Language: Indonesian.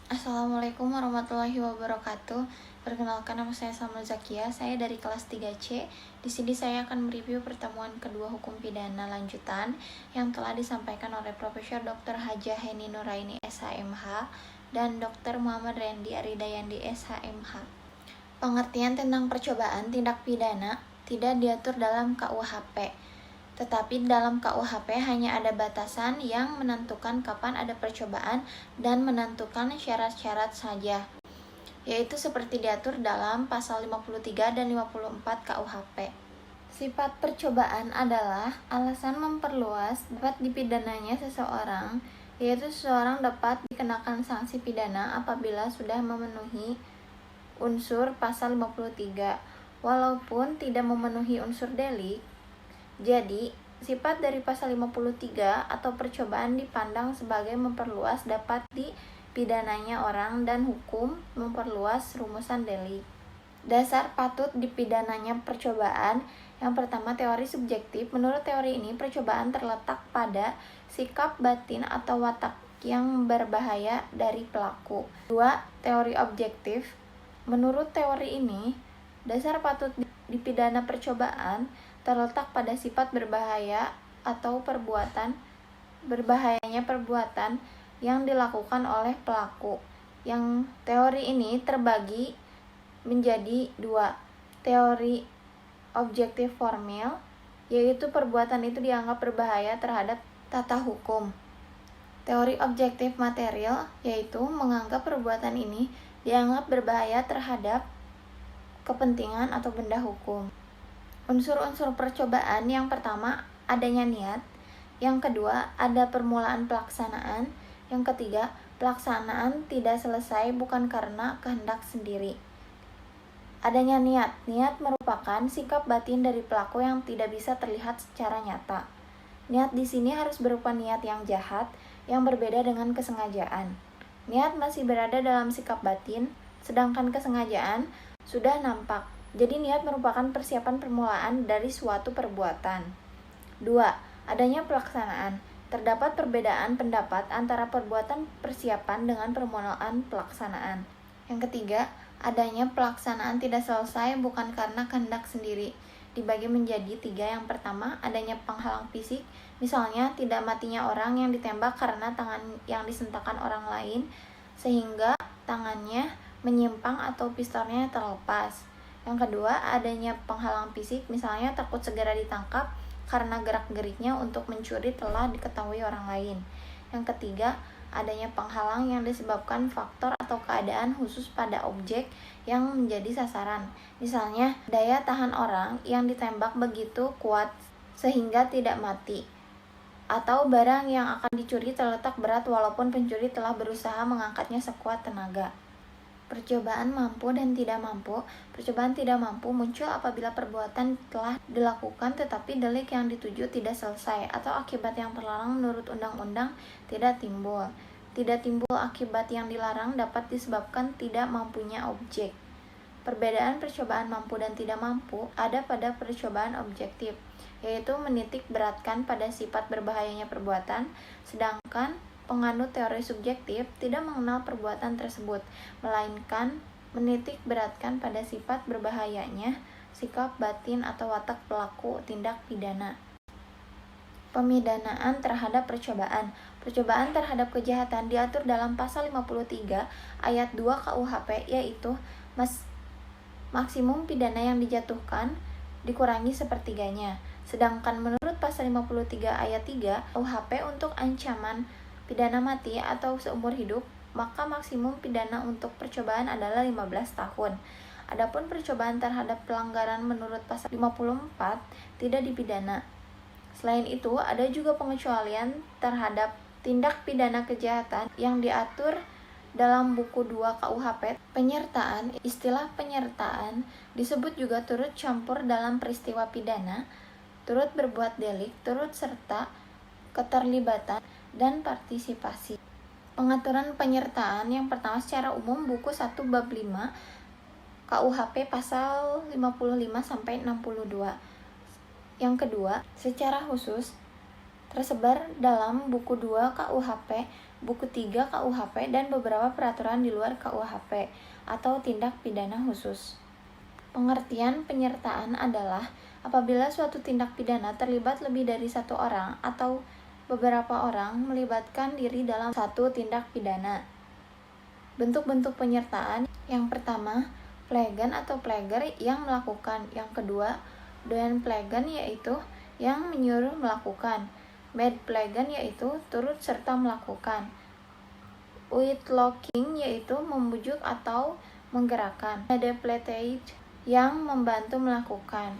Assalamualaikum warahmatullahi wabarakatuh. Perkenalkan, nama saya Salma Zakia. Saya dari kelas 3C. Di sini saya akan mereview pertemuan kedua hukum pidana lanjutan yang telah disampaikan oleh Profesor Dr. Hajah Heni Nuraini SHMH dan Dr. Muhammad Rendi Aridayandi SHMH. Pengertian tentang percobaan tindak pidana tidak diatur dalam KUHP. Tetapi dalam KUHP hanya ada batasan yang menentukan kapan ada percobaan dan menentukan syarat-syarat saja, yaitu seperti diatur dalam pasal 53 dan 54 KUHP. Sifat percobaan adalah alasan memperluas dapat dipidananya seseorang, yaitu seseorang dapat dikenakan sanksi pidana apabila sudah memenuhi unsur pasal 53, walaupun tidak memenuhi unsur delik. Jadi, sifat dari pasal 53 atau percobaan dipandang sebagai memperluas dapat dipidananya orang dan hukum memperluas rumusan delik. Dasar patut dipidananya percobaan. Yang pertama, teori subjektif. Menurut teori ini, percobaan terletak pada sikap batin atau watak yang berbahaya dari pelaku. 2. Teori objektif. Menurut teori ini, dasar patut dipidana percobaan terletak pada sifat berbahaya atau berbahayanya perbuatan yang dilakukan oleh pelaku. Yang teori ini terbagi menjadi dua. Teori objektif formil, yaitu perbuatan itu dianggap berbahaya terhadap tata hukum. Teori objektif material, yaitu menganggap perbuatan ini dianggap berbahaya terhadap kepentingan atau benda hukum. Unsur-unsur percobaan, yang pertama adanya niat, yang kedua ada permulaan pelaksanaan, yang ketiga pelaksanaan tidak selesai bukan karena kehendak sendiri. Adanya niat. Niat merupakan sikap batin dari pelaku yang tidak bisa terlihat secara nyata. Niat di sini harus berupa niat yang jahat yang berbeda dengan kesengajaan. Niat masih berada dalam sikap batin, sedangkan kesengajaan sudah nampak. Jadi niat merupakan persiapan permulaan dari suatu perbuatan. 2. Adanya pelaksanaan. Terdapat perbedaan pendapat antara perbuatan persiapan dengan permulaan pelaksanaan. Yang ketiga, adanya pelaksanaan tidak selesai bukan karena kehendak sendiri. Dibagi menjadi 3. Yang pertama, adanya penghalang fisik. Misalnya, tidak matinya orang yang ditembak karena tangan yang disentakkan orang lain, sehingga tangannya menyimpang atau pistolnya terlepas. Yang kedua, adanya penghalang fisik, misalnya takut segera ditangkap karena gerak-geriknya untuk mencuri telah diketahui orang lain. Yang ketiga, adanya penghalang yang disebabkan faktor atau keadaan khusus pada objek yang menjadi sasaran. Misalnya, daya tahan orang yang ditembak begitu kuat sehingga tidak mati. Atau barang yang akan dicuri terletak berat walaupun pencuri telah berusaha mengangkatnya sekuat tenaga. Percobaan mampu dan tidak mampu. Percobaan tidak mampu muncul apabila perbuatan telah dilakukan tetapi delik yang dituju tidak selesai atau akibat yang terlarang menurut undang-undang tidak timbul. Tidak timbul akibat yang dilarang dapat disebabkan tidak mampunya objek. Perbedaan percobaan mampu dan tidak mampu ada pada percobaan objektif, yaitu menitik beratkan pada sifat berbahayanya perbuatan, sedangkan penganut teori subjektif tidak mengenal perbuatan tersebut, melainkan menitik beratkan pada sifat berbahayanya sikap batin atau watak pelaku tindak pidana. Pemidanaan terhadap percobaan. Percobaan terhadap kejahatan diatur dalam pasal 53 ayat 2 KUHP, yaitu maksimum pidana yang dijatuhkan dikurangi sepertiganya. Sedangkan menurut pasal 53 ayat 3 KUHP untuk ancaman pidana mati atau seumur hidup, maka maksimum pidana untuk percobaan adalah 15 tahun. Adapun percobaan terhadap pelanggaran menurut pasal 54 tidak dipidana. Selain itu, ada juga pengecualian terhadap tindak pidana kejahatan yang diatur dalam buku 2 KUHP. Penyertaan. Istilah penyertaan disebut juga turut campur dalam peristiwa pidana, turut berbuat delik, turut serta, keterlibatan, dan partisipasi. Pengaturan penyertaan, yang pertama secara umum buku 1 bab 5 KUHP pasal 55 sampai 62. Yang kedua, secara khusus tersebar dalam buku 2 KUHP buku 3 KUHP dan beberapa peraturan di luar KUHP atau tindak pidana khusus. Pengertian penyertaan adalah apabila suatu tindak pidana terlibat lebih dari satu orang atau beberapa orang melibatkan diri dalam satu tindak pidana. Bentuk-bentuk penyertaan: yang pertama, plegan atau pleger yang melakukan. Yang kedua, doen plegan yaitu yang menyuruh melakukan. Med plegan yaitu turut serta melakukan. Uitlocking yaitu membujuk atau menggerakkan. Medepletate yang membantu melakukan.